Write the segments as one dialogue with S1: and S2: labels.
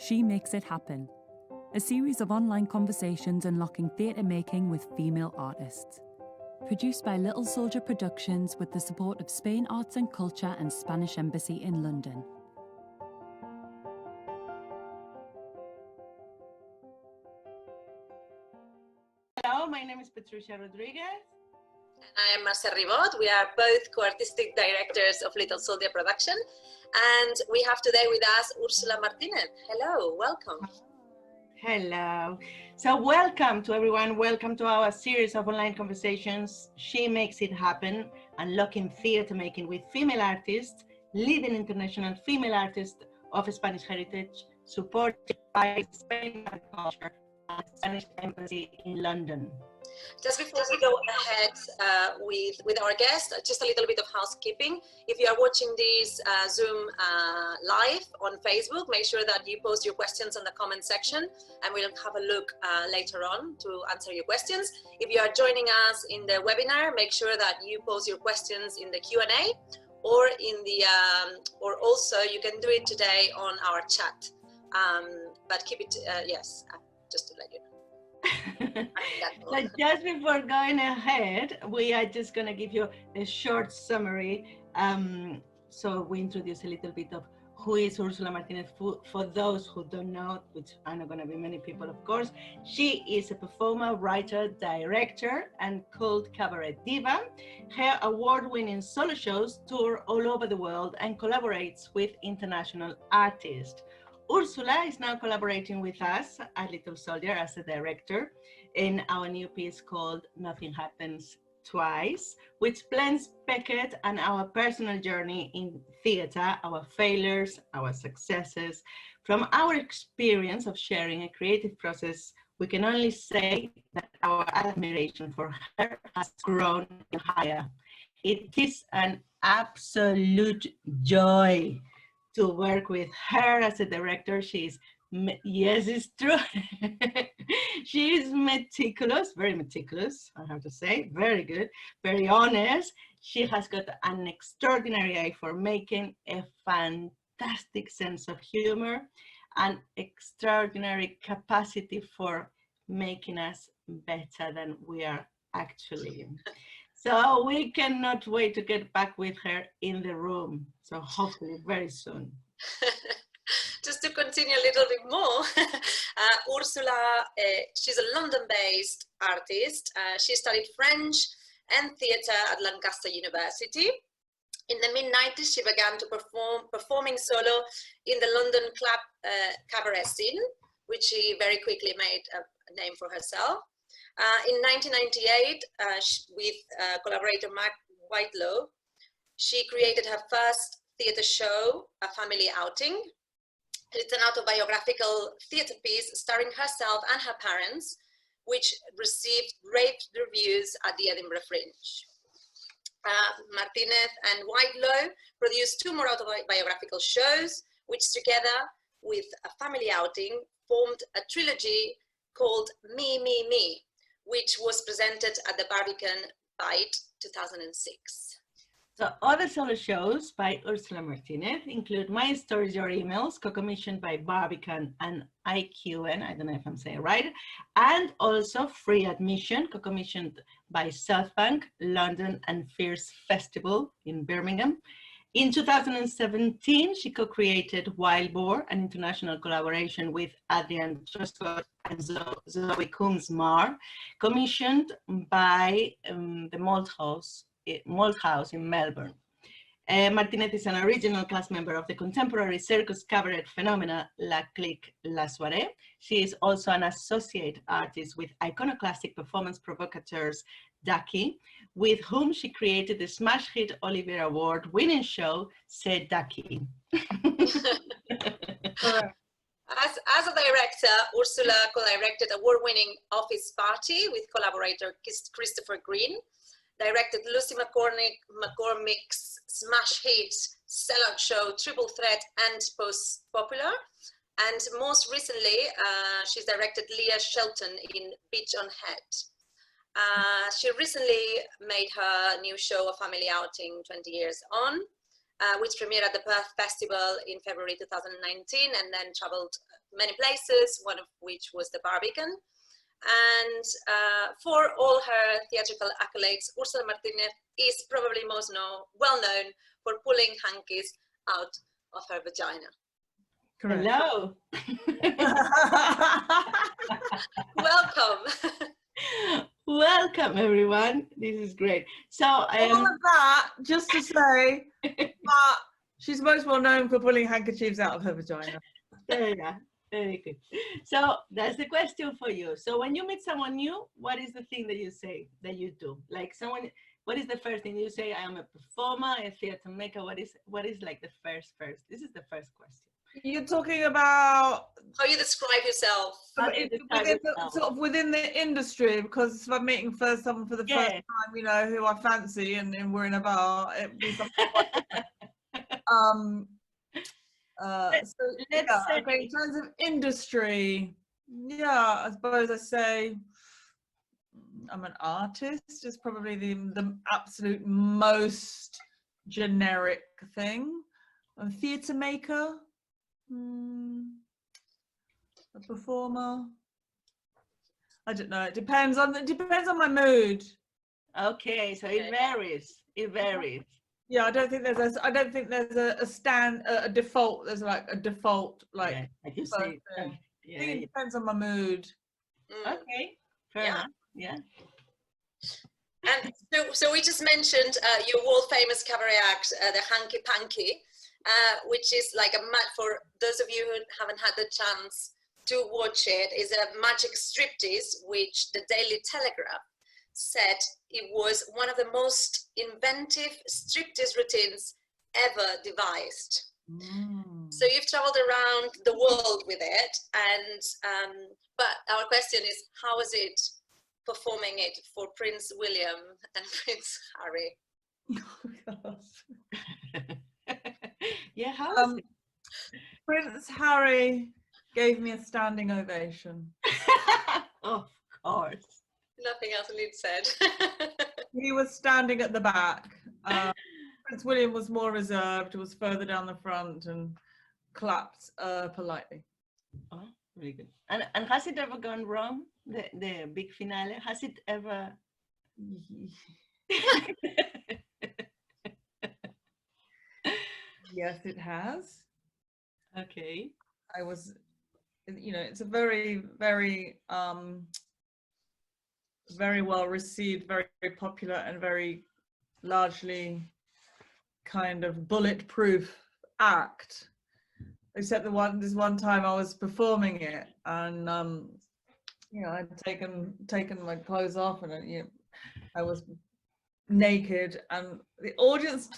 S1: She Makes It Happen, a series of online conversations unlocking theatre making with female artists. Produced by Little Soldier Productions with the support of Spain Arts and Culture and Spanish Embassy in London.
S2: Hello, my name is Patricia Rodriguez.
S3: I am Mercè. We are both co-artistic directors of Little Soldier Production, and we have today with us Ursula Martinez. Hello, welcome.
S2: Hello. So welcome to everyone. Welcome to our series of online conversations, She Makes It Happen, unlocking theatre making with female artists, leading international female artists of Spanish heritage, supported by Spain Arts and Culture and Spanish Embassy in London.
S3: Just before we go ahead with our guest, just a little bit of housekeeping. If you are watching this Zoom live on Facebook, make sure that you post your questions in the comment section, and we'll have a look later on to answer your questions. If you are joining us in the webinar, make sure that you post your questions in the Q&A or in the or also you can do it today on our chat. But keep it yes, just to let you know.
S2: So just before going ahead, we are just going to give you a short summary. So we introduce a little bit of who is Ursula Martinez for those who don't know, which are not going to be many people, of course. She is a performer, writer, director, and Cult Cabaret Diva. Her award-winning solo shows tour all over the world and collaborates with international artists. Ursula is now collaborating with us at Little Soldier as a director in our new piece called Nothing Happens Twice, which blends Beckett and our personal journey in theatre, our failures, our successes. From our experience of sharing a creative process, we can only say that our admiration for her has grown higher. It is an absolute joy to work with her as a director. She's, yes, it's true. She is meticulous, very meticulous, I have to say, very good, very honest. She has got an extraordinary eye for making, a fantastic sense of humor, an extraordinary capacity for making us better than we are actually. So we cannot wait to get back with her in the room. So hopefully very soon.
S3: Just to continue a little bit more, Ursula, she's a London-based artist. She studied French and theatre at Lancaster University. In the mid-90s, she began to performing solo in the London club cabaret scene, which she very quickly made a name for herself. In 1998, with collaborator Mark Whitlow, she created her first theatre show, A Family Outing. It's an autobiographical theatre piece starring herself and her parents, which received rave reviews at the Edinburgh Fringe. Martinez and Whitlow produced 2 more autobiographical shows, which together with A Family Outing formed a trilogy called Me, Me, Me, which was presented at the Barbican Bite 2006.
S2: So other solo shows by Ursula Martinez include My Stories, Your Emails, co-commissioned by Barbican and IQN, I don't know if I'm saying it right, and also Free Admission, co-commissioned by South Bank, London, and Fierce Festival in Birmingham. In 2017, she co-created Wild Boar, an international collaboration with Adrian Truscott and Zoe Kunz-Marr, commissioned by the Mold House in Melbourne. Martinez is an original cast member of the contemporary circus cabaret phenomena La Clique La Soirée. She is also an associate artist with iconoclastic performance provocateurs Ducky, with whom she created the smash hit Olivier Award-winning show C'est Ducky.
S3: As a director, Ursula co-directed award-winning Office Party with collaborator Christopher Green, directed Lucy McCormick's smash hit sellout show Triple Threat and Post Popular, and most recently she's directed Leah Shelton in Beach on Head. She recently made her new show A Family Outing 20 Years On, which premiered at the Perth Festival in February 2019 and then traveled many places, one of which was the Barbican. And for all her theatrical accolades, Ursula Martinez is probably most well known for pulling hankies out of her vagina.
S2: Correct. Hello.
S3: Welcome.
S2: Welcome, everyone. This is great. So
S4: all of that, just to say, but she's most well known for pulling handkerchiefs out of her vagina.
S2: Yeah, very good. So that's the question for you. So when you meet someone new, what is the thing that you say, that you do? Like someone, what is the first thing you say? I am a performer, a theater maker. What is like the first? This is the first question.
S4: You're talking about
S3: how you describe yourself.
S4: Within the industry, because if I'm meeting someone for the first time, you know, who I fancy, and we're in a bar, it'd be something quite different. Okay, in terms of industry, yeah, I suppose I say I'm an artist is probably the absolute most generic thing. I'm a theatre maker. A performer. I don't know. It depends on my mood.
S2: Okay, so it varies. It varies.
S4: Yeah, I don't think there's a default. There's like a default like.
S2: I just say.
S4: I think it depends on my mood.
S2: Okay, fair enough. Yeah.
S3: And so we just mentioned your world famous cabaret act, the Hunky Panky. Which is like for those of you who haven't had the chance to watch it, is a magic striptease, which the Daily Telegraph said it was one of the most inventive striptease routines ever devised. So you've traveled around the world with it, and but our question is, how was it performing it for Prince William and Prince Harry?
S4: Oh, gosh.
S2: Yeah, how was it?
S4: Prince Harry gave me a standing ovation.
S2: Of course.
S3: Nothing else needs said.
S4: He was standing at the back. Prince William was more reserved, was further down the front and clapped politely.
S2: Oh, very good. And has it ever gone wrong? The big finale? Has it ever?
S4: Yes, it has.
S2: Okay.
S4: I was, you know, it's a very, very, very well received, very, very popular, and very largely kind of bulletproof act. Except this one time I was performing it, and you know, I'd taken my clothes off, and you know, I was naked, and the audience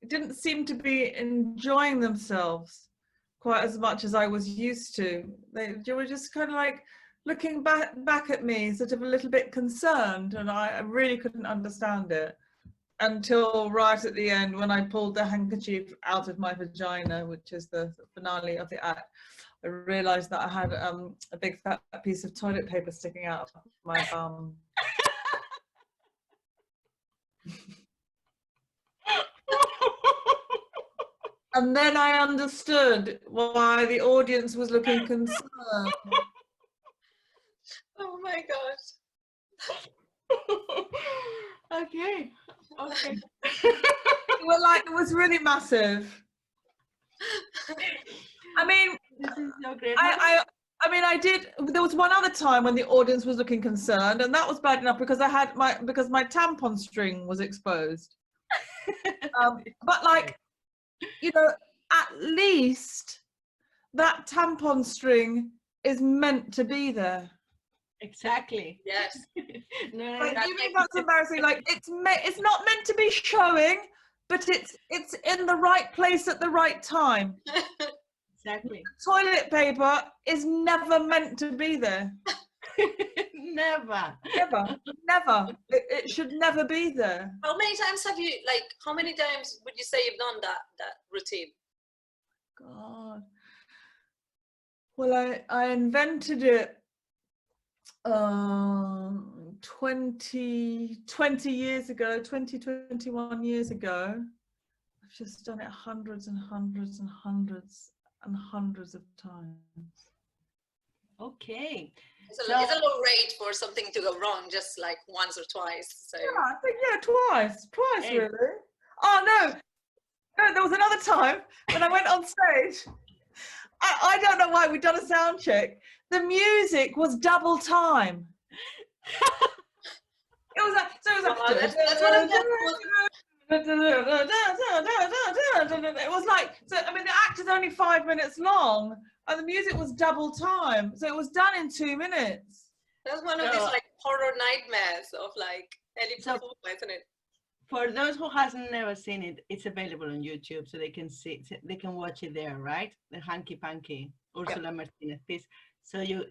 S4: didn't seem to be enjoying themselves quite as much as I was used to. They were just kind of like looking back at me, sort of a little bit concerned, and I really couldn't understand it until right at the end, when I pulled the handkerchief out of my vagina, which is the finale of the act. I realized that I had a big fat piece of toilet paper sticking out of my bum. And then I understood why the audience was looking concerned.
S3: Oh my gosh.
S2: Okay.
S4: Well, like, it was really massive. I mean,
S2: this is so great.
S4: I mean, there was one other time when the audience was looking concerned, and that was bad enough because because my tampon string was exposed. But like, you know, at least that tampon string is meant to be there.
S2: Exactly.
S3: Yes.
S2: No,
S4: like, you mean that's embarrassing? Like, it's not meant to be showing, but it's in the right place at the right time.
S2: Exactly.
S4: Toilet paper is never meant to be there.
S2: Never. It
S4: should never be there.
S3: How many times would you say you've done that routine?
S4: God. Well, I invented it 21 years ago, I've just done it hundreds and hundreds and hundreds and hundreds of times.
S2: Okay.
S3: It's a low rate for something to go wrong, just like once or twice. So
S4: Yeah, I think, yeah, twice
S2: Hey.
S4: really. Oh no, there was another time when I went on stage. I don't know why, we'd done a sound check. The music was double time. It was like, so it was like,
S3: that's one of
S4: it was like, so I mean the act is only 5 minutes long and the music was double time, so it was done in 2 minutes.
S3: That's one of these like horror nightmares of like any performer, isn't it?
S2: For those who hasn't never seen it, it's available on YouTube, so they can see, they can watch it there, right? The Hunky Panky, Ursula Martinez piece. So you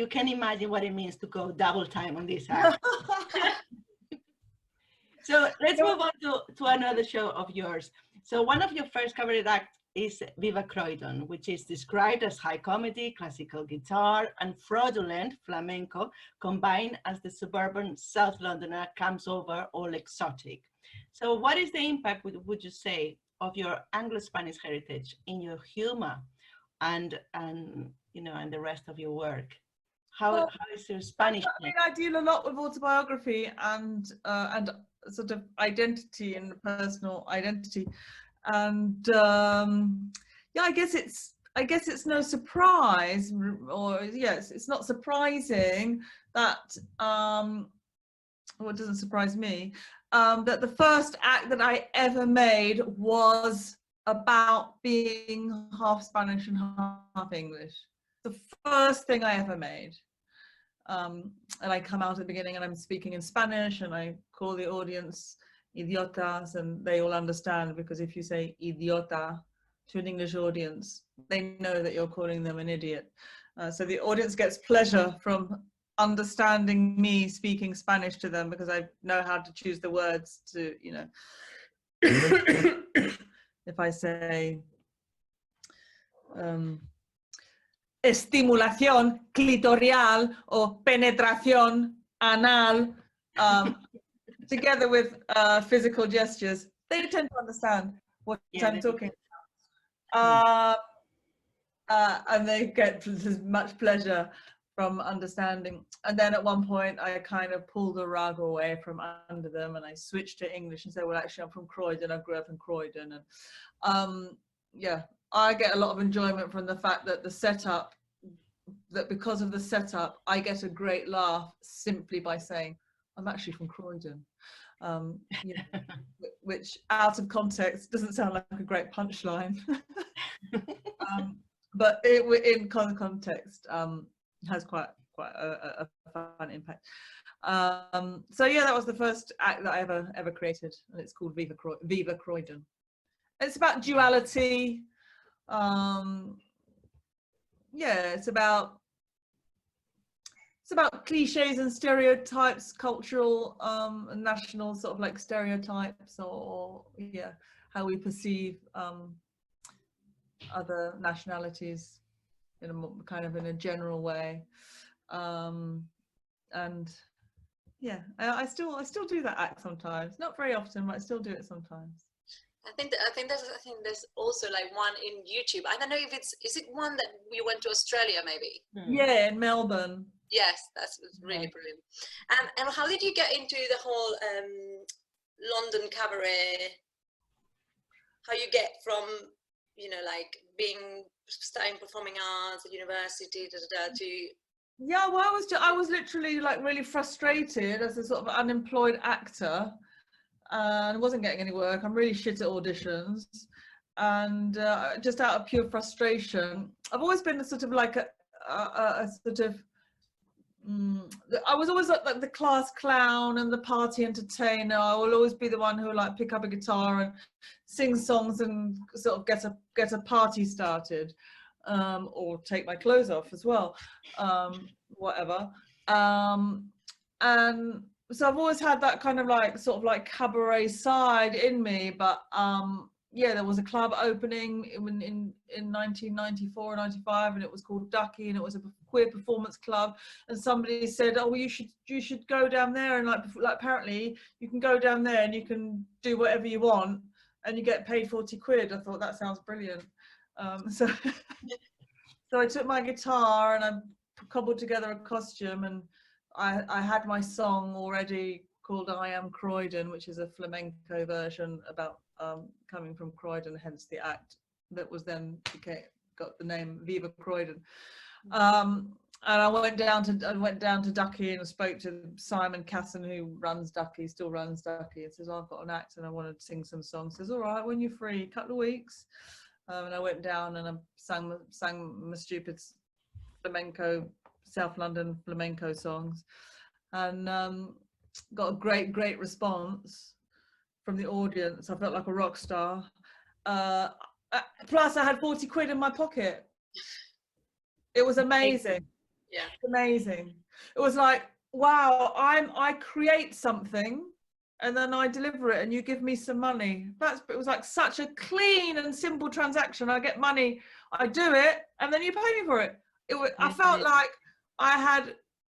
S2: can imagine what it means to go double time on this act. So let's move on to another show of yours. So one of your first cabaret acts is Viva Croydon, which is described as high comedy, classical guitar, and fraudulent flamenco combined as the suburban South Londoner comes over all exotic. So what is the impact, would you say, of your Anglo-Spanish heritage in your humor and you know, and the rest of your work? How is your Spanish?
S4: I mean, I deal a lot with autobiography and sort of identity and personal identity, and yeah, I guess it's no surprise, or yes, it's not surprising that well, it doesn't surprise me that the first act that I ever made was about being half Spanish and half English. The first thing I ever made. And I come out at the beginning and I'm speaking in Spanish and I call the audience idiotas, and they all understand, because if you say idiota to an English audience, they know that you're calling them an idiot. So the audience gets pleasure from understanding me speaking Spanish to them, because I know how to choose the words to, you know, if I say estimulación clitorial or penetración anal, together with physical gestures, they tend to understand what I'm talking about. And they get as much pleasure from understanding. And then at one point I kind of pulled the rug away from under them and I switched to English and said, well, actually I'm from Croydon, I grew up in Croydon. And yeah, I get a lot of enjoyment from the fact that the setup, that because of the setup, I get a great laugh simply by saying, I'm actually from Croydon. You know, which out of context doesn't sound like a great punchline. But in context has quite a fun impact. So yeah, that was the first act that I ever created, and it's called Viva Croydon. It's about duality. Yeah, it's about cliches and stereotypes, cultural and national sort of like stereotypes, or yeah, how we perceive other nationalities in a kind of in a general way. And yeah, I still do that act sometimes, not very often, but I still do it sometimes.
S3: I think there's also like one in YouTube. I don't know if is it one that we went to Australia maybe?
S4: Yeah, in Melbourne.
S3: Yes, that's really brilliant. And how did you get into the whole London cabaret? How you get from, you know, like studying performing arts at university to
S4: yeah, well, I was literally like really frustrated as a sort of unemployed actor, and wasn't getting any work. I'm really shit at auditions, and just out of pure frustration, I've always been a sort of like a sort of I was always like the class clown and the party entertainer. I will always be the one who like pick up a guitar and sing songs and sort of get a party started, or take my clothes off as well, whatever. And so I've always had that kind of like sort of like cabaret side in me, but yeah, there was a club opening in 1994 or 95, and it was called Ducky, and it was a queer performance club. And somebody said, "Oh, well, you should go down there, and like apparently you can go down there and you can do whatever you want, and you get paid 40 quid. I thought that sounds brilliant. So I took my guitar and I cobbled together a costume, and I had my song already called I Am Croydon, which is a flamenco version about coming from Croydon, hence the act that was then got the name Viva Croydon. And I went down to Ducky and spoke to Simon Casson, who runs Ducky, still runs Ducky, and says, I've got an act and I want to sing some songs. Says, all right, when you're free, a couple of weeks. And I went down and I sang my stupid flamenco, South London flamenco songs, and got a great response from the audience. I felt like a rock star. Plus I had 40 quid in my pocket. It was amazing.
S3: Yeah,
S4: amazing. It was like, wow, I create something and then I deliver it and you give me some money. It was like such a clean and simple transaction. I get money, I do it, and then you pay me for it. I felt like I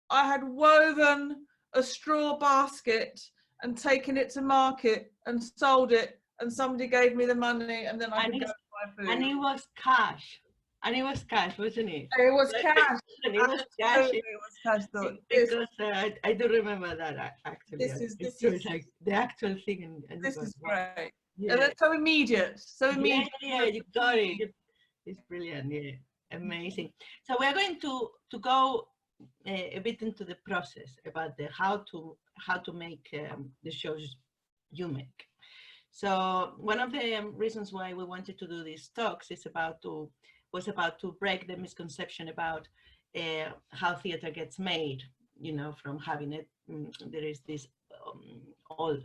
S4: had woven a straw basket and taken it to market and sold it, and somebody gave me the money, and then I could go buy food.
S2: And it was cash. And it was cash, wasn't it?
S4: It was cash.
S2: And it was cash.
S4: It was cash, though.
S2: Because I do remember that actually.
S4: This is
S2: like the actual thing. And
S4: this is great.
S2: Yeah.
S4: And it's so immediate. So immediate.
S2: Yeah, you got it. It's brilliant. Yeah, amazing. So we're going to go a bit into the process about the how to make the shows you make. So one of the reasons why we wanted to do these talks was about to break the misconception about how theater gets made, you know, from having it. There is this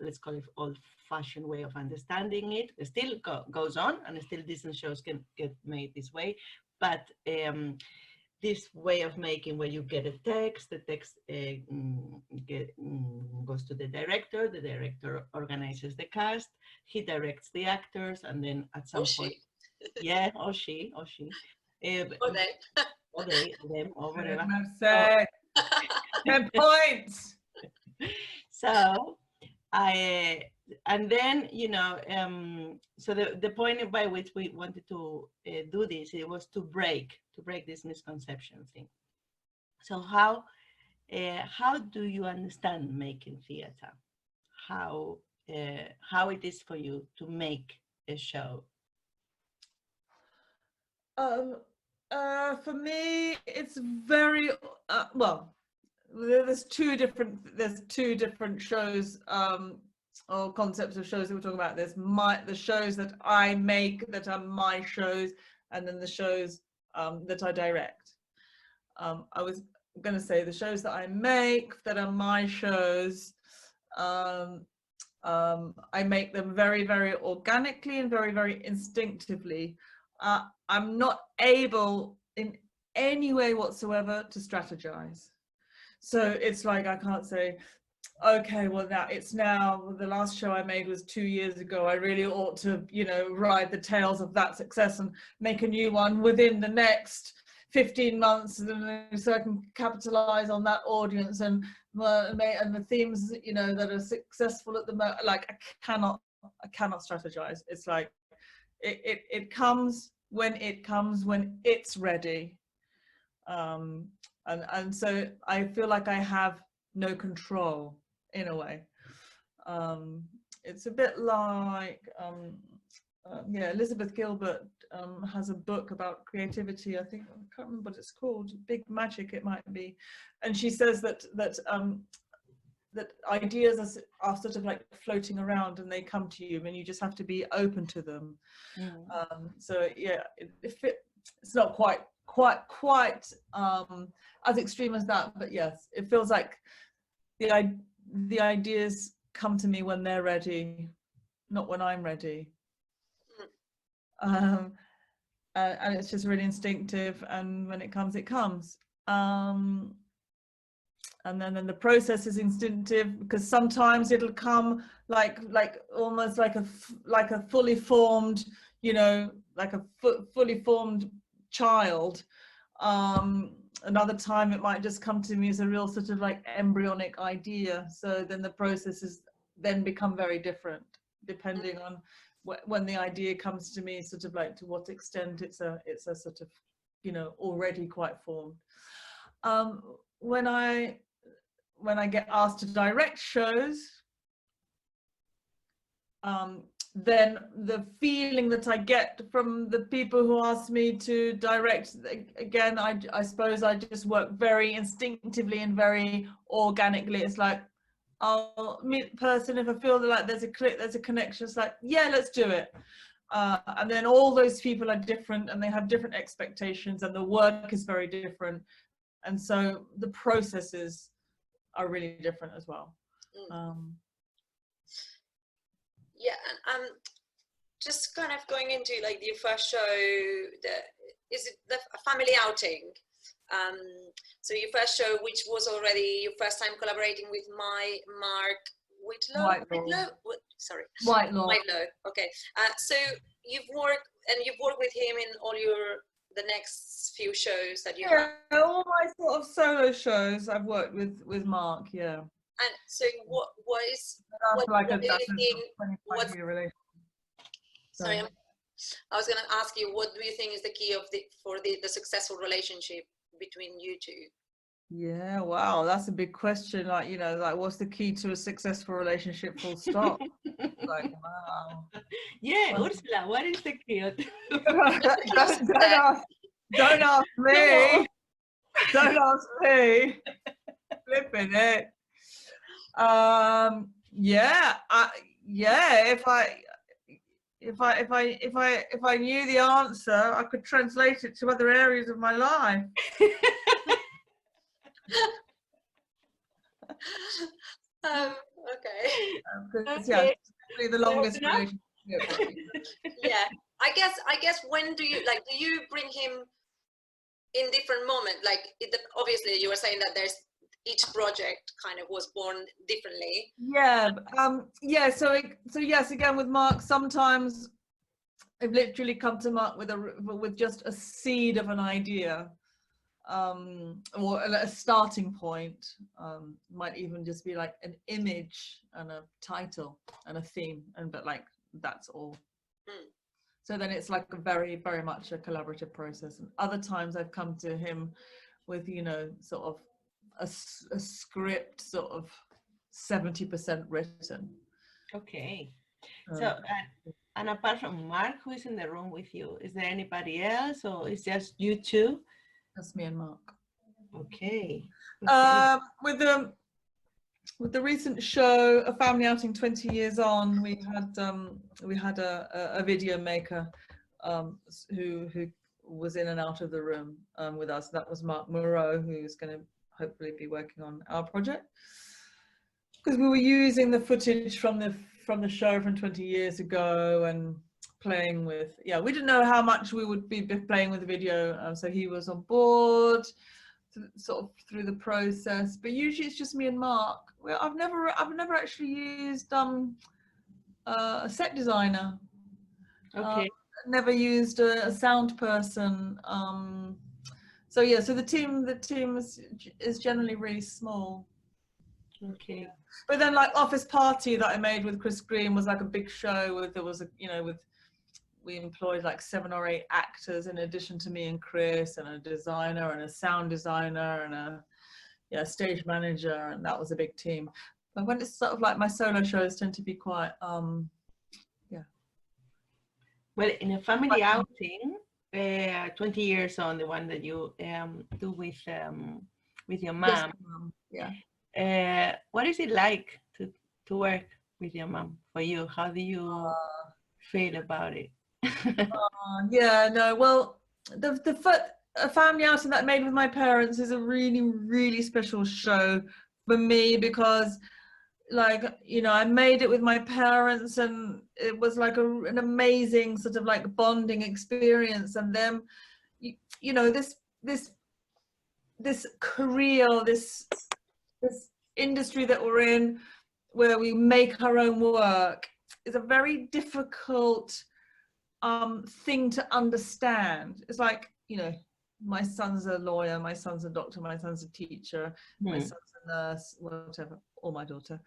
S2: let's call it old-fashioned way of understanding it. It still goes on, and still decent shows can get made this way. But this way of making, where you get a text, the text goes to the director organizes the cast, he directs the actors, and then at some point, yeah, or she, or they, them, or whatever.
S4: 10 points.
S2: So and then, you know, so the point by which we wanted to do this, it was to break this misconception thing. So how do you understand making theater? How it is for you to make a show?
S4: For me, it's very well. There's two different shows or concepts of shows that we're talking about. There's the shows that I make that are my shows, and then the shows that I direct. I was going to say the shows that I make that are my shows. I make them very, very organically and very, very instinctively. I'm not able in any way whatsoever to strategize. So it's like I can't say, okay, well the last show I made was 2 years ago. I really ought to, you know, ride the tails of that success and make a new one within the next 15 months, so I can capitalize on that audience and the themes, you know, that are successful at the moment. Like I cannot strategize. It's like it comes when it's ready. And so I feel like I have no control in a way. It's a bit like Elizabeth Gilbert has a book about creativity. I can't remember what it's called. Big Magic it might be, and she says that ideas are sort of like floating around and they come to you and you just have to be open to them. So yeah, it's not quite as extreme as that, but yes, it feels like the ideas come to me when they're ready, not when I'm ready. And it's just really instinctive, and when it comes, it comes. And then the process is instinctive, because sometimes it'll come like almost like a fully formed, you know, like a fully formed child. Another time it might just come to me as a real sort of like embryonic idea. So then the processes then become very different depending on when the idea comes to me, sort of like to what extent it's a sort of, you know, already quite formed. When I get asked to direct shows, then the feeling that I get from the people who ask me to direct, again, I suppose I just work very instinctively and very organically. It's like, I'll meet the person if I feel like there's a click, there's a connection. It's like, yeah, let's do it. And then all those people are different and they have different expectations and the work is very different. And so the processes are really different as well.
S3: Yeah, and just kind of going into like your first show, is it the family outing? So your first show, which was already your first time collaborating with Mark Whitlow.
S4: Whitlow.
S3: Okay. So you've worked with him in all the next few shows that you have.
S4: All my sort of solo shows I've worked with Mark. Yeah.
S3: And so what is sorry, I was going to ask you, what do you think is the key for the successful relationship between you two?
S4: Yeah, wow, that's a big question. Like, you know, like what's the key to a successful relationship, full stop? Like, wow.
S2: Yeah, Ursula, what is the key?
S4: Don't ask me. Don't ask me. Flipping it. Yeah, if I knew the answer, I could translate it to other areas of my life.
S3: Okay.
S4: Yeah, it's the longest relationship.
S3: Yeah, I guess when do you bring him in different moments? Like, obviously you were saying that there's each project kind of was born differently.
S4: Yeah, yeah. So yes, again with Mark, sometimes I've literally come to Mark with just a seed of an idea, or a starting point. Might even just be like an image and a title and a theme, but like that's all. So then it's like a very, very much a collaborative process. And other times I've come to him with, you know, sort of a script sort of 70% written.
S2: Okay. So and apart from Mark, who is in the room with you, is there anybody else, or is just you two?
S4: That's me and Mark.
S2: Okay.
S4: With the recent show, A Family Outing 20 Years On, we had a video maker who was in and out of the room with us. That was Mark Moreau, who's going to hopefully be working on our project, because we were using the footage from the show from 20 years ago and playing with, yeah, we didn't know how much we would be playing with the video, so he was on board sort of through the process. But usually it's just me and Mark. Well, I've never actually used a set designer.
S2: Okay.
S4: Never used a sound person. So yeah, so the team is generally really small.
S2: Okay.
S4: But then like Office Party that I made with Chris Green was like a big show. We employed like 7 or 8 actors in addition to me and Chris, and a designer and a sound designer and a stage manager, and that was a big team. But when it's sort of like my solo shows tend to be quite
S2: Well, in a family outing, 20 years on, the one that you do with your mom.
S4: Yeah.
S2: What is it like to work with your mom for you? How do you feel about it?
S4: Yeah, no, well, a family outing that I made with my parents is a really, really special show for me, because like, you know, I made it with my parents and it was like an amazing sort of like bonding experience. And then, you know, this career, this industry that we're in, where we make our own work, is a very difficult thing to understand. It's like, you know, my son's a lawyer, my son's a doctor, my son's a teacher, my son's a nurse, whatever, or my daughter.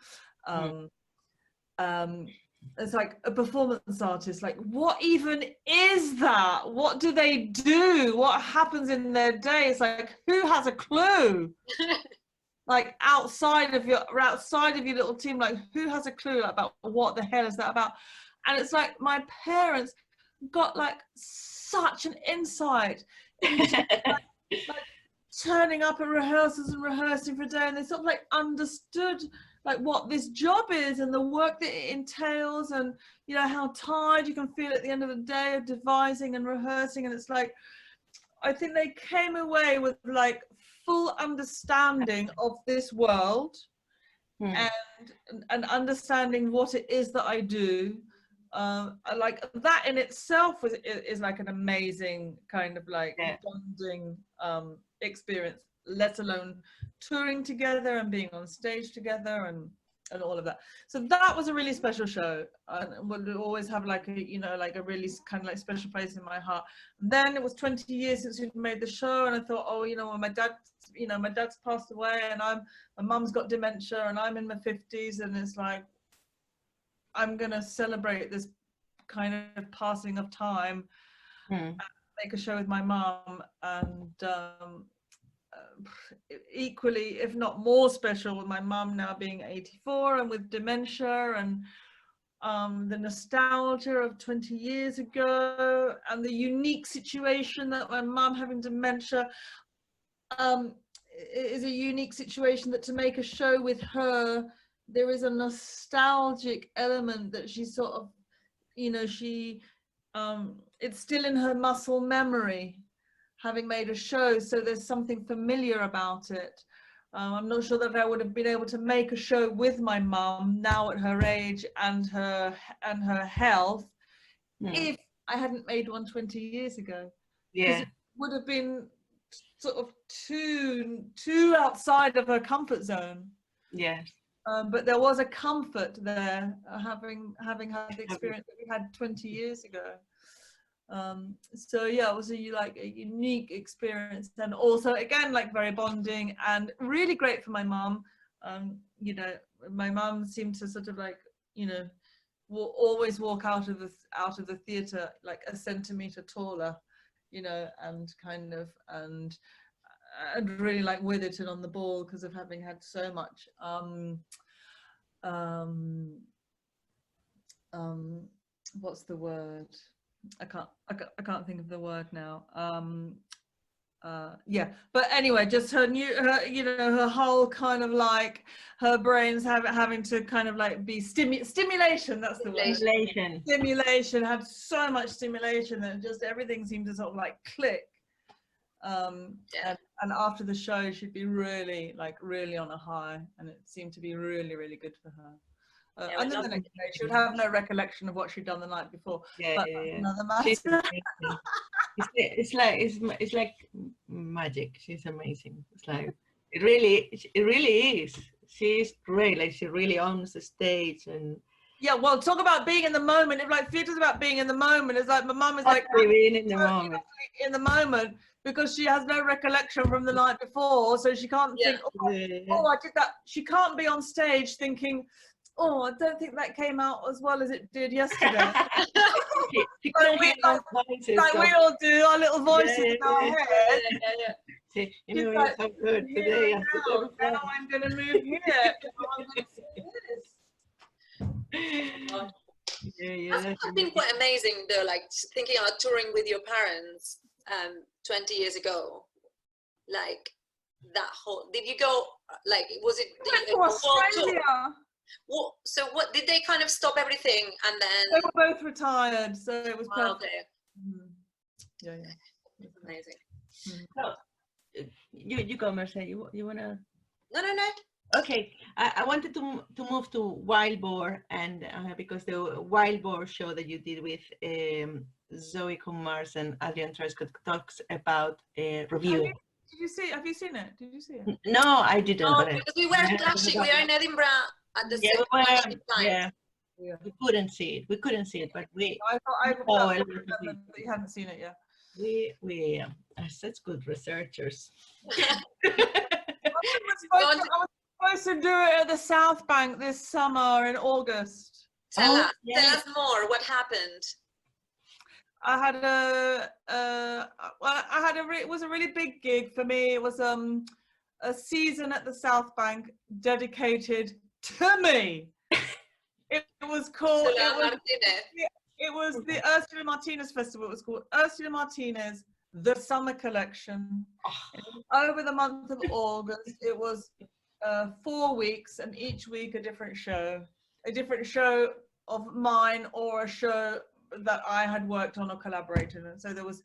S4: it's like a performance artist. Like, what even is that? What do they do? What happens in their day? It's like, who has a clue? Like outside of your little team, like who has a clue about what the hell is that about? And it's like my parents got like such an insight into like turning up at rehearsals and rehearsing for a day, and they sort of like understood like what this job is and the work that it entails, and you know how tired you can feel at the end of the day of devising and rehearsing. And it's like, I think they came away with like full understanding of this world and understanding what it is that I do. Like that in itself is like an amazing kind of like bonding experience, let alone touring together and being on stage together and all of that. So that was a really special show, and will always have like a, you know, like a really kind of like special place in my heart. And then it was 20 years since we made the show, and I thought, oh, you know, my dad's passed away, and my mum's got dementia, and I'm in my 50s, and it's like, I'm gonna celebrate this kind of passing of time and make a show with my mum. And equally, if not more special, with my mum now being 84 and with dementia, and the nostalgia of 20 years ago, and the unique situation that my mum having dementia is a unique situation, that to make a show with her, there is a nostalgic element that she sort of, you know, she it's still in her muscle memory, having made a show, so there's something familiar about it. I'm not sure that I would have been able to make a show with my mum now at her age and her health if I hadn't made one 20 years ago. Yeah, it would have been sort of too outside of her comfort zone. Yes. But there was a comfort there, having had the experience that we had 20 years ago. So yeah, it was a unique experience, and also again like very bonding and really great for my mum. You know, my mum seemed to sort of like, you know, will always walk out of the theatre like a centimetre taller, you know, and kind of and really like with it and on the ball because of having had so much what's the word? I can't think of the word now. Yeah, but anyway, just her you know, her whole kind of like her brain's having to kind of like be stimulation. That's the word. Stimulation had so much stimulation that just everything seemed to sort of like click. And after the show, she'd be really on a high, and it seemed to be really good for her. And then the next day, she would have no recollection of what she'd done the night before. Another matter.
S2: It's like magic. She's amazing. It's like it really is. She's great. Like she really owns the stage. And
S4: yeah, well, talk about being in the moment. If like theatre's about being in the moment, it's like my mum is like
S2: being in the moment.
S4: In the moment, because she has no recollection from the night before, so she can't think, oh, I did that. She can't be on stage thinking, oh, I don't think that came out as well as it did yesterday. Like we all do, our little voices in our head.
S2: You know, you're so good today.
S4: Now I'm going to move here.
S3: That's been quite amazing though, like thinking about touring with your parents 20 years ago. Like that whole, did you go, like, was it
S4: to Australia?
S3: What, so what did they kind of stop everything and then
S4: they were both retired, so it was perfect. Yeah,
S3: it's amazing.
S2: So, you go, Mercè. You wanna?
S3: No.
S2: Okay, I wanted to move to Wild Boar, and because the Wild Boar show that you did with Zoe Kumar's and Adrian Trescott talks about review.
S4: Have you seen it? Did you see it?
S2: No, I didn't.
S3: No, because we were clashing. We are in Edinburgh at the same time.
S2: Yeah. We couldn't see it. But we.
S4: I thought you hadn't seen it yet.
S2: We are such good researchers.
S4: I was supposed to do it at the South Bank this summer in August.
S3: Tell us more. What happened?
S4: I had it was a really big gig for me. It was a season at the South Bank dedicated to me. It was called. It was the Ursula Martinez Festival. It was called Ursula Martinez The Summer Collection. Over the month of August, it was 4 weeks, and each week a different show of mine or a show that I had worked on or collaborated in. So there was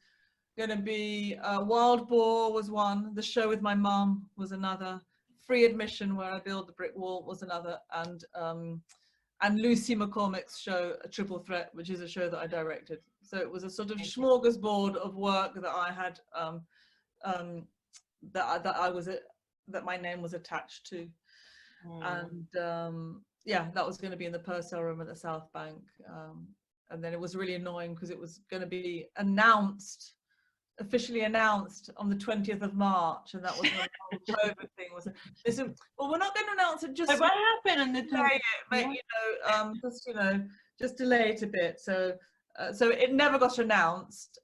S4: going to be Wild Boar was one, the show with my mum was another, Free Admission where I build the brick wall was another, and Lucy McCormick's show, A Triple Threat, which is a show that I directed. So it was a sort of smorgasbord of work that I had, that my name was attached to. And yeah, that was going to be in the Purcell Room at the South Bank. And then it was really annoying because it was going to be officially announced on the 20th of March, and that was when the COVID thing was. They said, well, we're not going to announce it, just
S2: what happened on the 20th?
S4: Just delay it a bit. So it never got announced.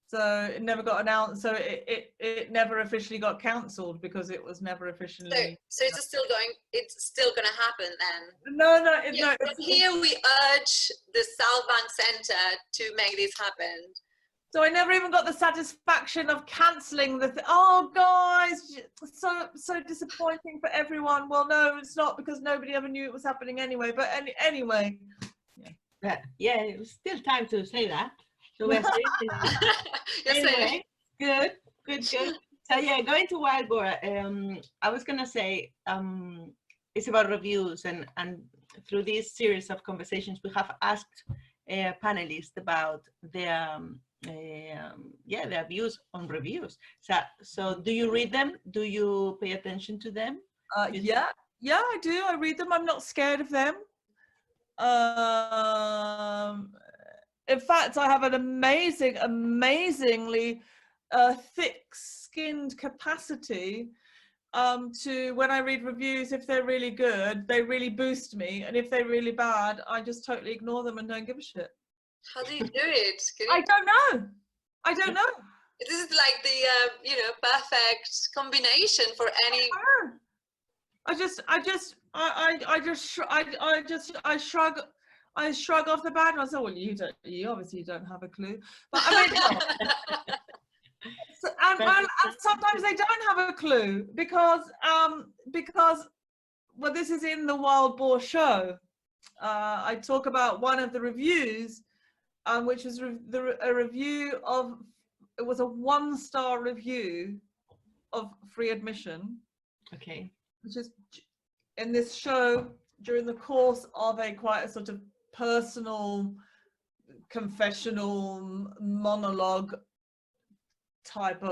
S4: So it never got announced. So it never officially got cancelled because it was never officially.
S3: So it's still going. It's still going to happen then.
S4: No.
S3: Here we urge the South Bank Centre to make this happen.
S4: So I never even got the satisfaction of cancelling the oh guys, so disappointing for everyone. Well, no, it's not, because nobody ever knew it was happening anyway. But anyway.
S2: Yeah, it was still time to say that. So we're anyway, good. So yeah, going to Wild Boar, I was gonna say it's about reviews, and through this series of conversations we have asked panelists about their views on reviews. So do you read them? Do you pay attention to them?
S4: Yeah, I do. I read them. I'm not scared of them. In fact, I have an amazingly thick-skinned capacity to, when I read reviews, if they're really good, they really boost me, and if they're really bad, I just totally ignore them and don't give a shit.
S3: How do you do it?
S4: I don't know.
S3: This is like the perfect combination for any.
S4: I shrug off the bad ones. Oh, well, you obviously don't have a clue. But I mean, and sometimes they don't have a clue because well, this is in the Wild Boar show. I talk about one of the reviews, which was a review of, it was a 1-star review of Free Admission.
S2: Okay. Which
S4: is in this show during the course of quite a sort of personal, confessional monologue type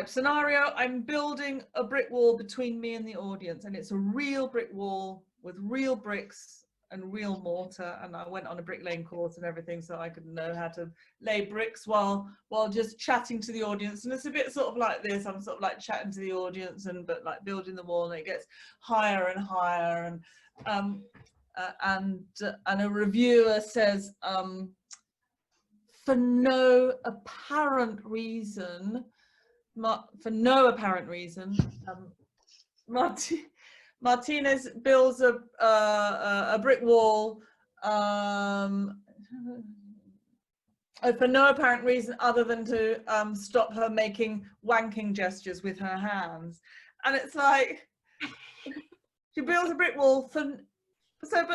S4: scenario. I'm building a brick wall between me and the audience, and it's a real brick wall with real bricks and real mortar, and I went on a bricklaying course and everything so I could know how to lay bricks while just chatting to the audience. And it's a bit sort of like this, I'm sort of like chatting to the audience but like building the wall, and it gets higher and higher, and a reviewer says, for no apparent reason, Martinez builds a brick wall for no apparent reason other than to stop her making wanking gestures with her hands. And it's like, she builds a brick wall but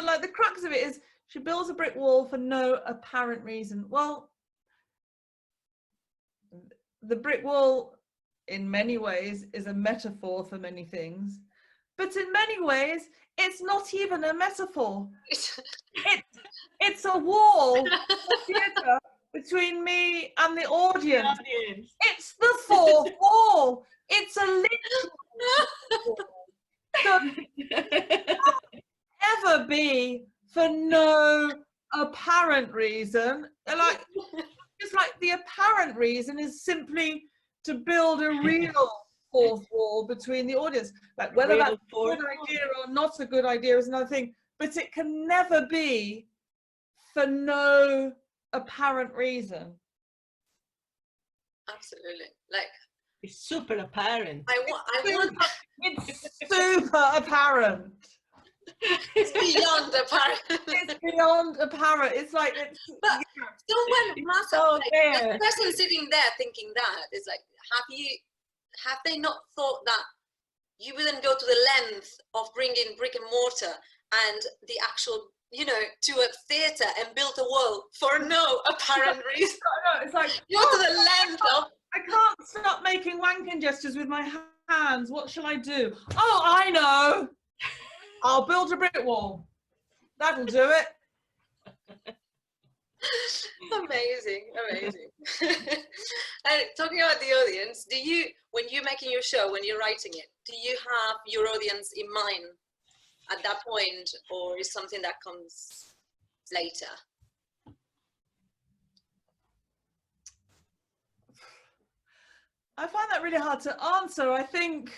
S4: like the crux of it is, she builds a brick wall for no apparent reason. Well, the brick wall in many ways is a metaphor for many things, but in many ways it's not even a metaphor. It's a wall, a theatre between me and the audience. It's the fourth wall. It's a literal wall. So, ever be for no apparent reason. Just like the apparent reason is simply to build a real fourth wall between the audience. Like whether that's a good idea or not a good idea is another thing, but it can never be for no apparent reason.
S3: Absolutely. Like,
S2: it's super apparent.
S4: It's super apparent.
S3: It's beyond apparent.
S4: It's beyond apparent. It's like it's.
S3: But someone must have, like, the person sitting there thinking that is like, have they not thought that you wouldn't go to the length of bringing brick and mortar and the actual, you know, to a theatre and build a wall for no apparent reason?
S4: No, it's like,
S3: go to the length of.
S4: I can't stop making wanking gestures with my hands. What shall I do? Oh, I know. I'll build a brick wall. That'll do it.
S3: Amazing, amazing. And talking about the audience, do you, when you're making your show, when you're writing it, do you have your audience in mind at that point, or is something that comes later?
S4: I find that really hard to answer. I think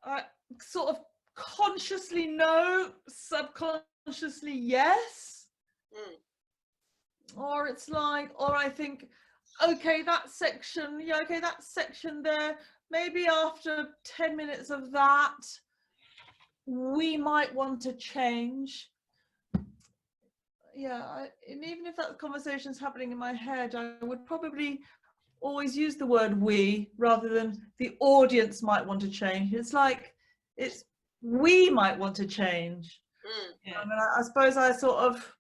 S4: I sort of consciously no, subconsciously yes. Or it's like, or I think, okay, that section, yeah, okay, that section there, maybe after 10 minutes of that, we might want to change. Yeah, and even if that conversation's happening in my head, I would probably always use the word we rather than the audience might want to change. It's like, it's we might want to change.
S2: Yeah.
S4: I mean, I suppose I sort of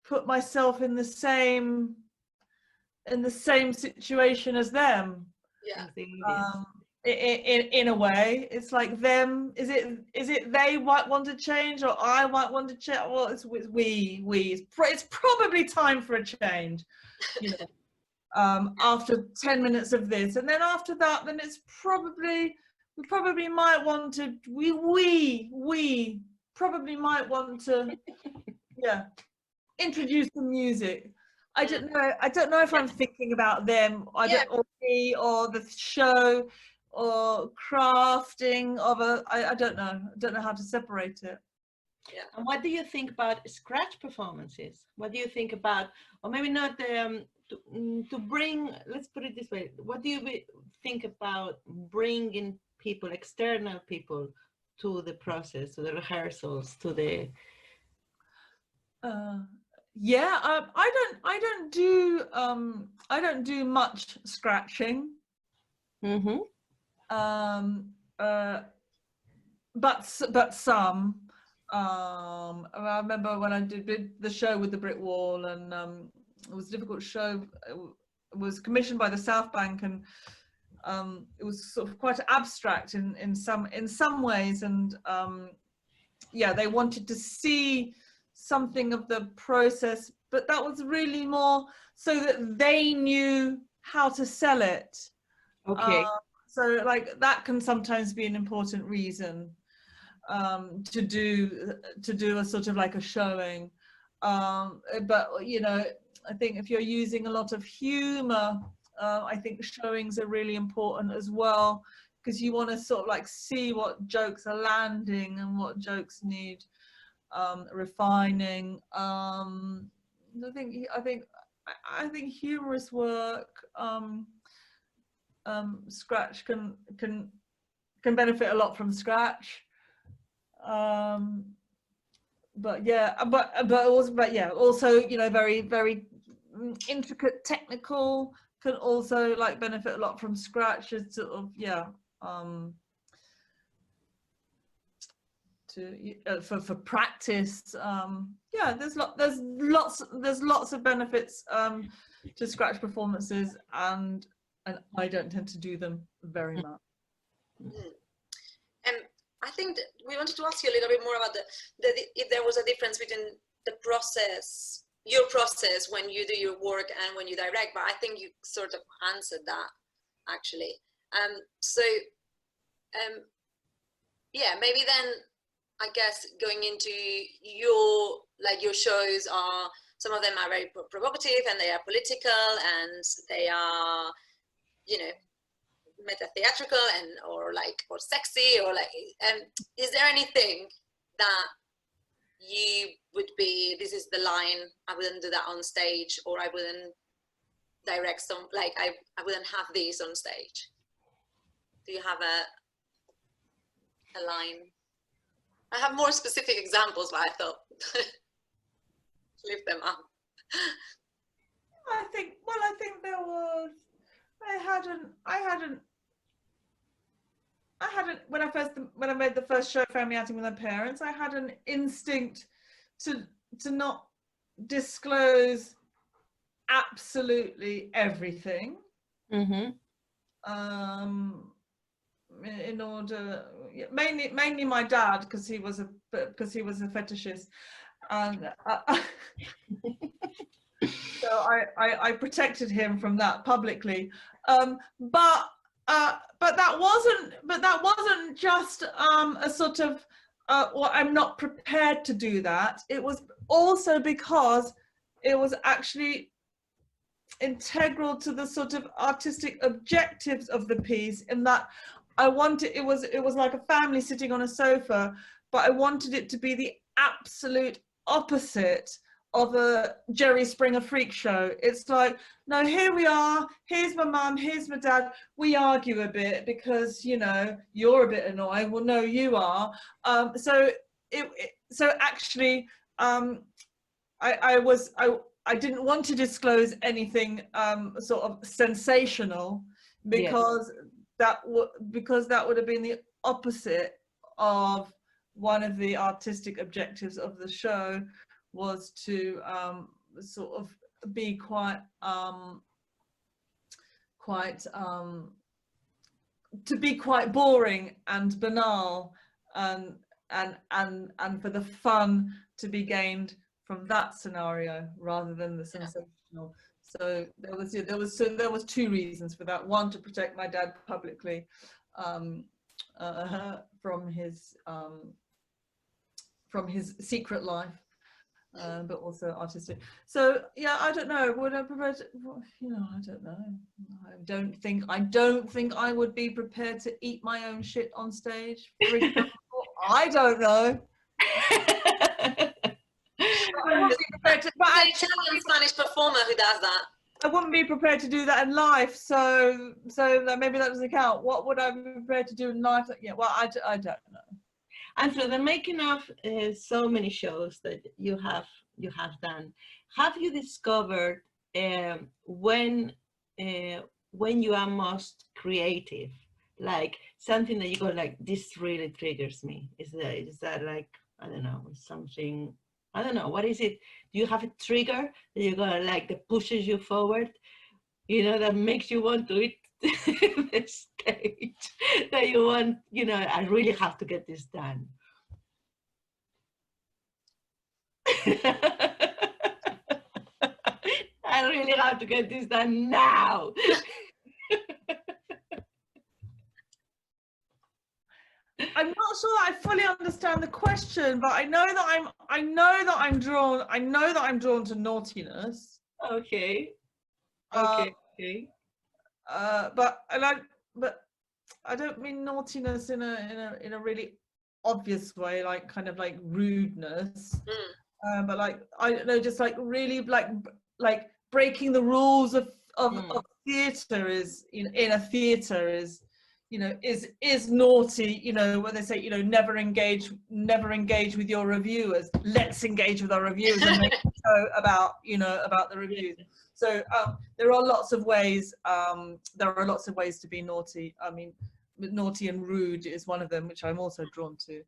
S4: put myself in the same situation as them.
S3: Yeah.
S4: In a way, it's like them. Is it they might want to change, or I might want to change? Well, it's we. It's probably time for a change. You know, after 10 minutes of this, and then after that, then it's probably we probably might want to. We probably might want to. Yeah, introduce the music. I don't know if I'm thinking about them. Or me, or the show, or crafting of a. I don't know. I don't know how to separate it.
S2: Yeah. And what do you think about scratch performances? What do you think about, or maybe not to bring? Let's put it this way. What do you think about bringing people, external people, to the process, to the rehearsals, to the?
S4: Yeah, I don't do much scratching.
S2: Mm-hmm.
S4: But some. I remember when I did the show with the brick wall, and it was a difficult show. It was commissioned by the South Bank, and it was sort of quite abstract in some ways, and yeah, they wanted to see something of the process, but that was really more so that they knew how to sell it.
S2: Okay.
S4: So like that can sometimes be an important reason to do a sort of like a showing, but you know, I think if you're using a lot of humor, I think showings are really important as well, because you want to sort of like see what jokes are landing and what jokes need refining. I think humorous work, scratch can benefit a lot from scratch. But yeah, also, you know, very, very intricate technical can also like benefit a lot from scratch. It's sort of, yeah, for practice. Yeah, there's lots of benefits to scratch performances, and I don't tend to do them very much.
S3: I think that we wanted to ask you a little bit more about if there was a difference between the process, your process when you do your work and when you direct, but I think you sort of answered that actually. Yeah, maybe then I guess going into your shows are Some of them are very provocative, and they are political, and they are, you know, meta-theatrical or sexy, or like, is there anything that you would be, this is the line, I wouldn't do that on stage, or I wouldn't direct some, like I wouldn't have these on stage? Do you have a line? I have more specific examples, but I thought lift them up.
S4: I think there was, I hadn't, when I made the first show, Family Outing with My Parents, I had an instinct to not disclose absolutely everything.
S2: Mm-hmm.
S4: In order, mainly my dad, because he was a fetishist, and so I protected him from that publicly. But that wasn't just a sort of well, I'm not prepared to do that. It was also because it was actually integral to the sort of artistic objectives of the piece, in that I wanted, it was like a family sitting on a sofa, but I wanted it to be the absolute opposite of a Jerry Springer freak show. It's like, no, here we are, here's my mum, here's my dad, we argue a bit because, you know, you're a bit annoying. Well, no, you are. So actually I didn't want to disclose anything sort of sensational, because that would have been the opposite of one of the artistic objectives of the show, was to sort of be quite boring and banal, and for the fun to be gained from that scenario rather than the sensational. So there was two reasons for that. One, to protect my dad publicly from his secret life, but also artistic. So yeah, I don't know. Would I prefer to, you know, I don't know. I don't think I would be prepared to eat my own shit on stage, for example. I don't know. I wouldn't be prepared to, but
S3: There's an Italian Spanish performer who does that.
S4: I wouldn't be prepared to do that in life, so that maybe that doesn't count. What would I be prepared to do in life? Yeah, well, I don't know.
S2: And through the making of so many shows that you have done, have you discovered when you are most creative, like something that you go like, this really triggers me? Is that like, I don't know, something? I don't know, what is it? Do you have a trigger that you're gonna like, that pushes you forward, you know, that makes you want to hit the stage, that you want, you know, I really have to get this done? I really have to get this done now.
S4: I'm not sure that I fully understand the question, but I know that I'm drawn to naughtiness.
S2: Okay.
S4: But I don't mean naughtiness in a really obvious way, like kind of like rudeness. But like, I don't know, just like really like breaking the rules of theatre is in a theatre is, you know, is naughty, you know, when they say, you know, never engage with your reviewers. Let's engage with our reviewers and make a show about, you know, about the reviews. So there are lots of ways to be naughty. I mean, naughty and rude is one of them, which I'm also drawn to.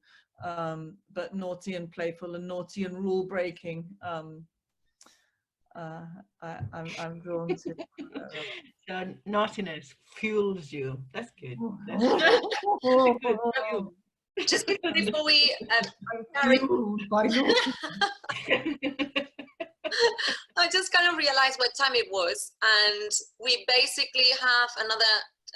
S4: But naughty and playful and naughty and rule breaking, I'm drawn to.
S2: So naughtiness fuels you. That's good. That's good.
S3: Just before we carry I just kind of realized what time it was, and we basically have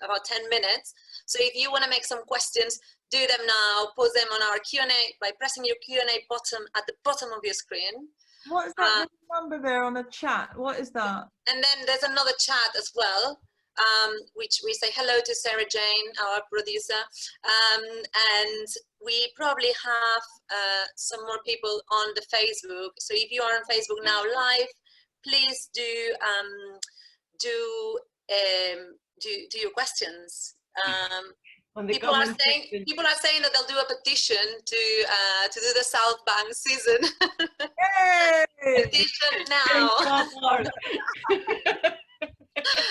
S3: about 10 minutes. So if you want to make some questions, do them now. Post them on our Q&A by pressing your Q&A button at the bottom of your screen.
S4: What is that number there on the chat? What is that?
S3: And then there's another chat as well, which we say hello to Sarah Jane, our producer. And we probably have some more people on the Facebook. So if you are on Facebook now live, please do your questions. People are saying that they'll do a petition to do the South Bank season. Petition now.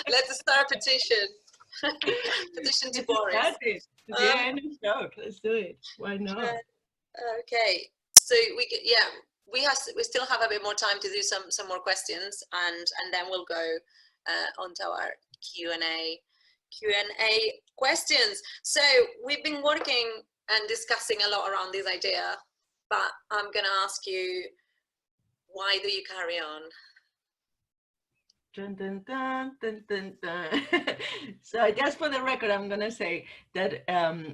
S3: Let's start a petition. Petition to Boris.
S2: Yeah, let's do it. Why not?
S3: Okay, so we still have a bit more time to do some more questions, and then we'll go onto our Q&A questions. So we've been working and discussing a lot around this idea, but I'm gonna ask you, why do you carry on?
S2: Dun, dun, dun, dun, dun, dun. So just for the record, I'm gonna say that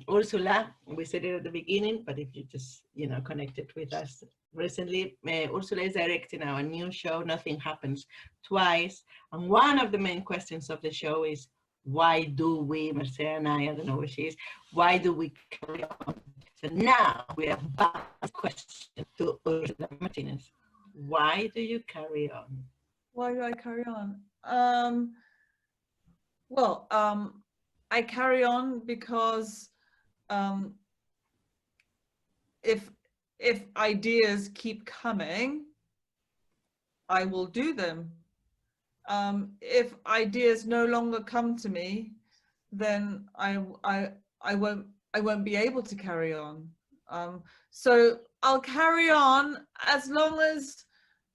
S2: Ursula, we said it at the beginning, but if you just connected with us recently, Ursula is directing our new show, Nothing Happens Twice, and one of the main questions of the show is, why do we, Mercè and I don't know where she is, why do we carry on? So now we have back a question to Ursula Martinez. Why do you carry on?
S4: Why do I carry on? I carry on because if ideas keep coming, I will do them. If ideas no longer come to me, then I won't be able to carry on. So I'll carry on as long as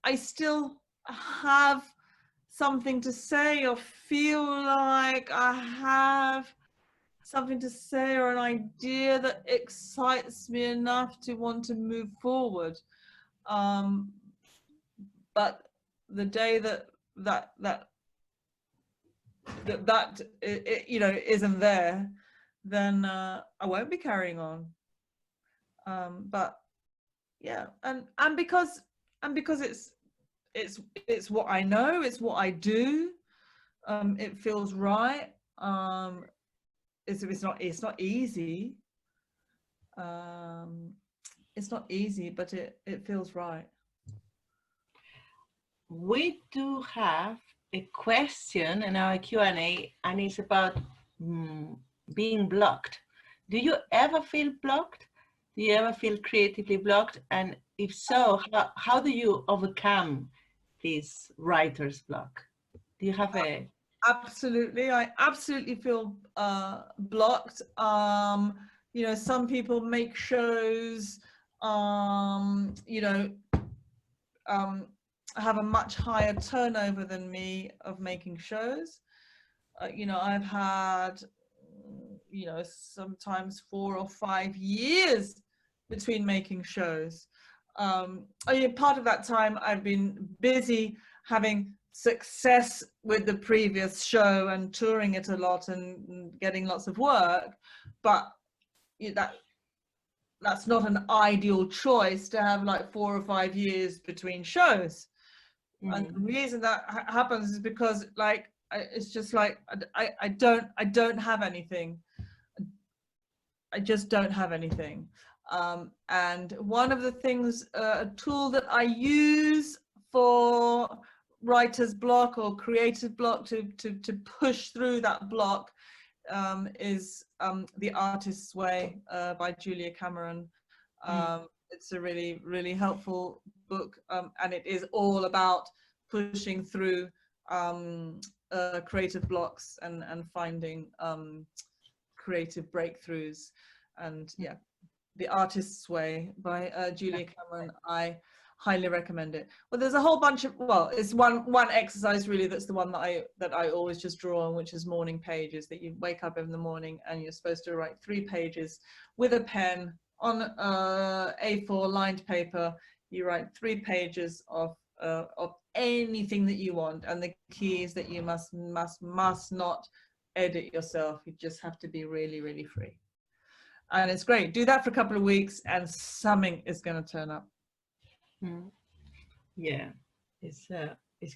S4: I still have something to say, or feel like I have something to say, or an idea that excites me enough to want to move forward. But the day that isn't there, then I won't be carrying on. But yeah, and because it's what I know, it's what I do. It feels right. It's not easy. It's not easy, but it feels right.
S2: We do have a question in our Q&A, and it's about being blocked. Do you ever feel blocked? Do you ever feel creatively blocked? And if so, how do you overcome this writer's block? Do you have a...
S4: Absolutely, I absolutely feel blocked. Some people make shows, have a much higher turnover than me of making shows. I've had, sometimes 4 or 5 years between making shows. Part of that time I've been busy having success with the previous show and touring it a lot and getting lots of work, but that's not an ideal choice to have like 4 or 5 years between shows. And the reason that happens is because it's just like I don't have anything. I just don't have anything. And one of the things, a tool that I use for writer's block or creative block to push through that block is The Artist's Way by Julia Cameron. It's a really, really helpful book, and it is all about pushing through creative blocks and finding creative breakthroughs. And yeah, The Artist's Way by Julia Cameron, I highly recommend it. Well, there's a whole bunch of, it's one exercise really, that's the one that I always just draw on, which is morning pages, that you wake up in the morning and you're supposed to write 3 pages with a pen on A4 lined paper. You write 3 pages of anything that you want, and the key is that you must not edit yourself. You just have to be really, really free. And it's great. Do that for a couple of weeks and something is going to turn up.
S2: Yeah, it's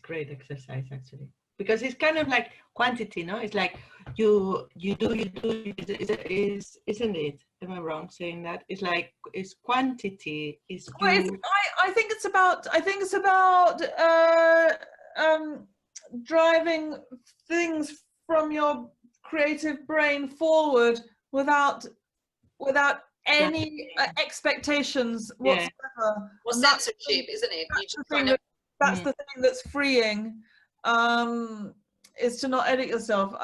S2: great exercise actually, because it's kind of like quantity, no? It's like you do, isn't it? Am I wrong saying that? It's like it's quantity. It's
S4: Well,
S2: you.
S4: I think it's about driving things from your creative brain forward without any expectations whatsoever.
S3: Or
S4: And
S3: censorship, isn't it? You just kind of.
S4: that's the thing that's freeing, is to not edit yourself.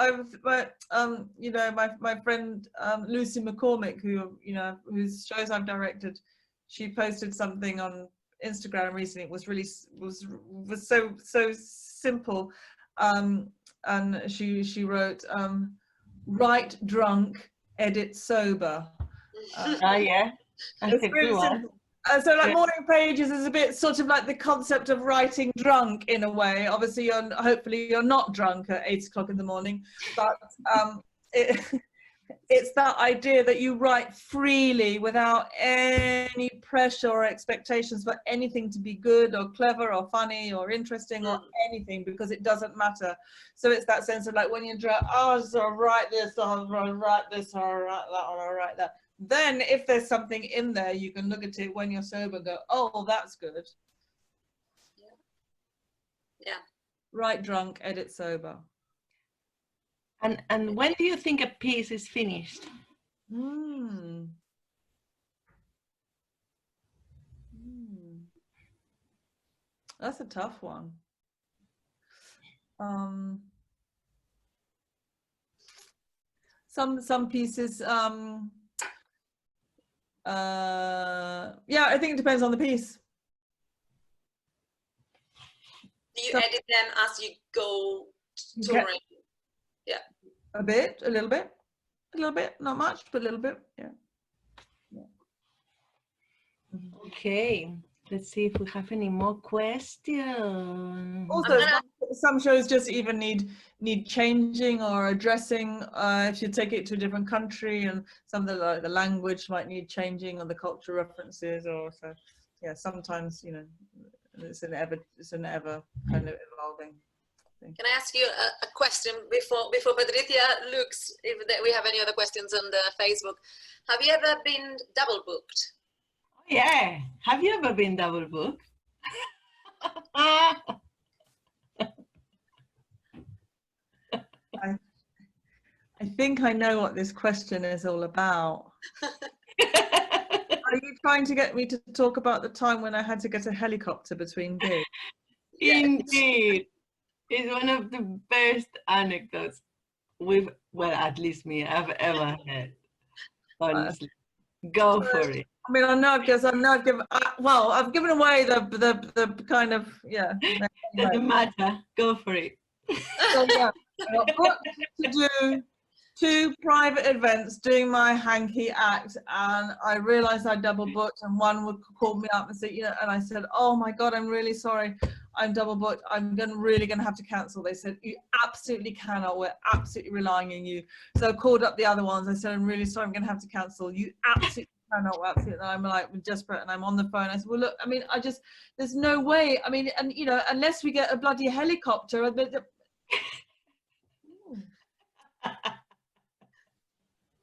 S4: You know, my friend Lucy McCormick, who, you know, whose shows I've directed, she posted something on Instagram recently. It was really was so simple, and she wrote, write drunk, edit sober.
S2: Oh yeah, that's a good one.
S4: So like Morning Pages is a bit sort of like the concept of writing drunk in a way. Obviously, hopefully you're not drunk at 8 o'clock in the morning, but it's that idea that you write freely without any pressure or expectations for anything to be good or clever or funny or interesting or anything, because it doesn't matter. So it's that sense of like when you're drunk, oh, so I'll write this, I'll write this, I'll write that, I'll write that. Then if there's something in there, you can look at it when you're sober and go, oh, that's good.
S3: Yeah.
S4: Write drunk, edit sober.
S2: And when do you think a piece is finished?
S4: That's a tough one. Some pieces, yeah, I think it depends on the piece.
S3: Do you edit them as you go touring? Yeah.
S4: A little bit, not much, but a little bit, yeah.
S2: Okay, let's see if we have any more questions.
S4: Also, some shows just even need changing or addressing. If you take it to a different country, and some of the language might need changing, or the cultural references, or so. Yeah, sometimes, you know, it's an ever kind of evolving thing.
S3: Can I ask you a question before Patricia looks if we have any other questions on the Facebook? Have you ever been double booked?
S2: Oh, yeah. Have you ever been double booked?
S4: I think I know what this question is all about. Are you trying to get me to talk about the time when I had to get a helicopter between gigs?
S2: Indeed. It's one of the best anecdotes well, at least me, I've ever heard. Honestly. Go for it.
S4: I mean, I've given away the kind of, yeah.
S2: Doesn't matter. Go for it.
S4: So yeah, I got booked to do 2 private events doing my hanky act, and I realized I double booked, and one would call me up and say, you know, and I said, oh my God, I'm really sorry, I'm double booked, I'm really gonna have to cancel. They said, you absolutely cannot, we're absolutely relying on you. So I called up the other ones. I said, I'm really sorry, I'm gonna have to cancel. You absolutely cannot, absolutely. And I'm like desperate, and I'm on the phone. I said, well, look, I mean, there's no way. I mean, and you know, unless we get a bloody helicopter.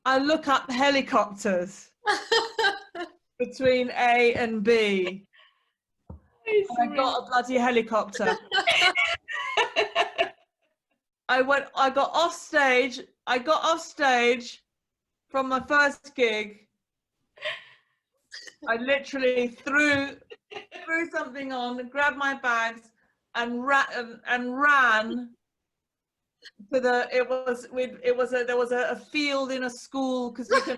S4: I look up helicopters between A and B. I got a bloody helicopter. I got off stage from my first gig. I literally threw something on, grabbed my bags, and ran to there was a field in a school, because there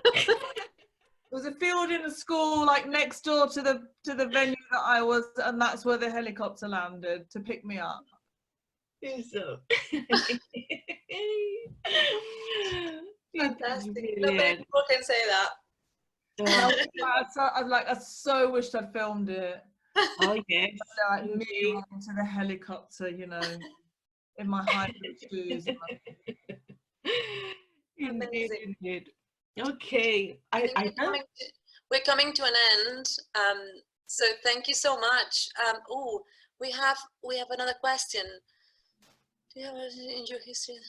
S4: was a field in a school like next door to the venue that I was, and that's where the helicopter landed to pick me up.
S2: So
S3: fantastic. Nobody people can say that.
S4: I so wished I'd filmed it.
S2: Oh yes.
S4: Like me running to the helicopter, you know, in my high shoes.
S2: Indeed. Okay.
S3: We're coming to an end. So thank you so much. We have another question. Do you have in your history?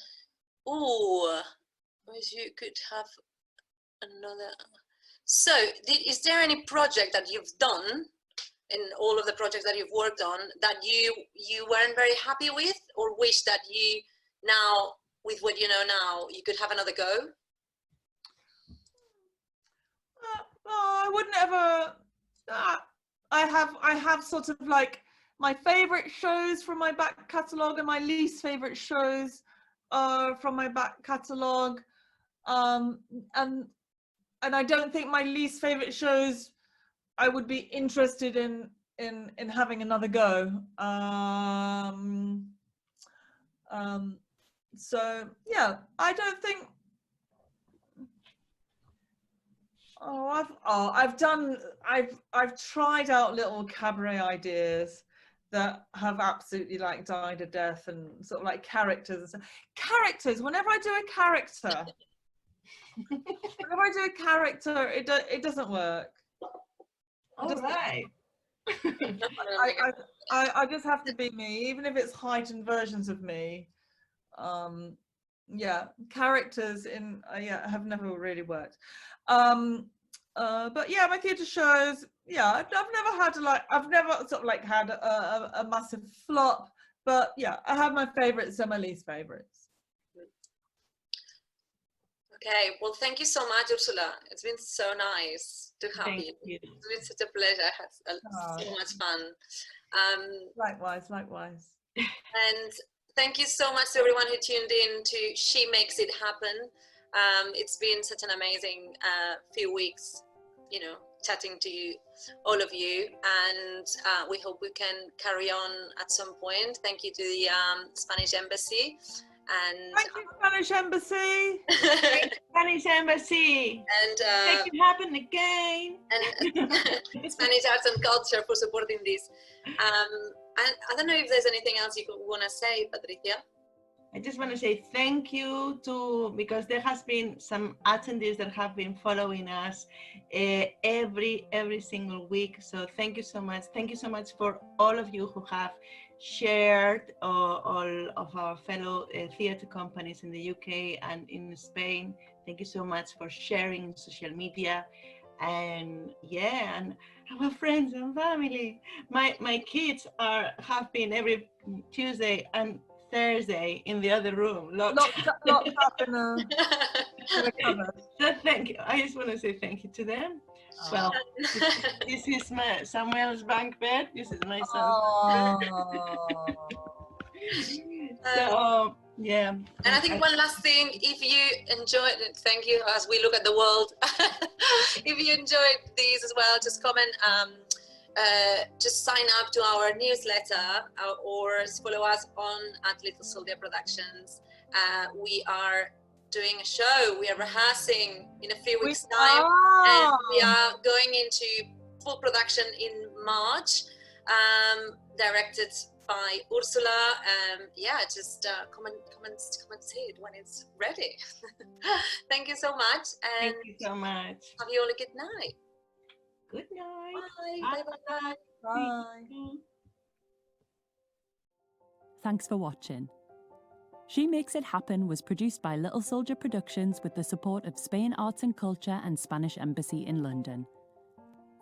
S3: Oh, you could have another. So, is there any project that you've done in all of the projects that you've worked on that you weren't very happy with, or wish that you now, with what you know now, you could have another go?
S4: I wouldn't ever. I have sort of like my favorite shows from my back catalogue and my least favorite shows from my back catalogue, and I don't think my least favorite shows I would be interested in having another go. So yeah, I don't think. I've tried out little cabaret ideas that have absolutely like died a death, and sort of like characters and stuff. Characters, whenever I do a character, it doesn't work.
S2: All right.
S4: I just have to be me, even if it's heightened versions of me. Yeah, characters have never really worked. But yeah, my theatre shows, yeah, I've never sort of like had a massive flop, but yeah, I have my favorites and my least favorites.
S3: Okay, well, thank you so much, Ursula. It's been so nice to have you. It's been such a pleasure. I had so much fun.
S4: Likewise.
S3: And thank you so much to everyone who tuned in to She Makes It Happen. It's been such an amazing few weeks, you know, chatting to you, all of you, and we hope we can carry on at some point. Thank you to the Spanish Embassy. And
S4: thank you, Spanish Embassy.
S2: Spanish Embassy.
S3: And
S2: make it happen again.
S3: And Spanish Arts and Culture for supporting this. And I don't know if there's anything else you want to say, Patricia.
S2: I just want to say thank you because there has been some attendees that have been following us every single week. So thank you so much. Thank you so much for all of you who have shared all of our fellow theatre companies in the UK and in Spain. Thank you so much for sharing social media. And yeah, and our friends and family. My kids have been every Tuesday and Thursday in the other room. Locked up in a cupboard. So thank you. I just want to say thank you to them. Oh. Well, this is my Samuel's bunk bed. This is my son's bed. So yeah.
S3: And I think one last thing, if you enjoyed it, thank you, as we look at the world. If you enjoyed these as well, just comment, just sign up to our newsletter or follow us on at Little Soldier Productions. We are doing a show. We are rehearsing in a few weeks' time, and we are going into full production in March, directed by Ursula. Yeah, just come and see it when it's ready. Thank you so much, and
S2: thank you so much.
S3: Have you all a good night.
S2: Good night.
S3: Bye. Bye.
S4: Bye.
S1: Thanks for watching. She Makes It Happen was produced by Little Soldier Productions with the support of Spain Arts and Culture and Spanish Embassy in London.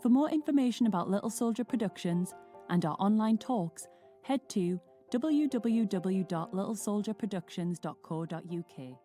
S1: For more information about Little Soldier Productions and our online talks, head to www.littlesoldierproductions.co.uk.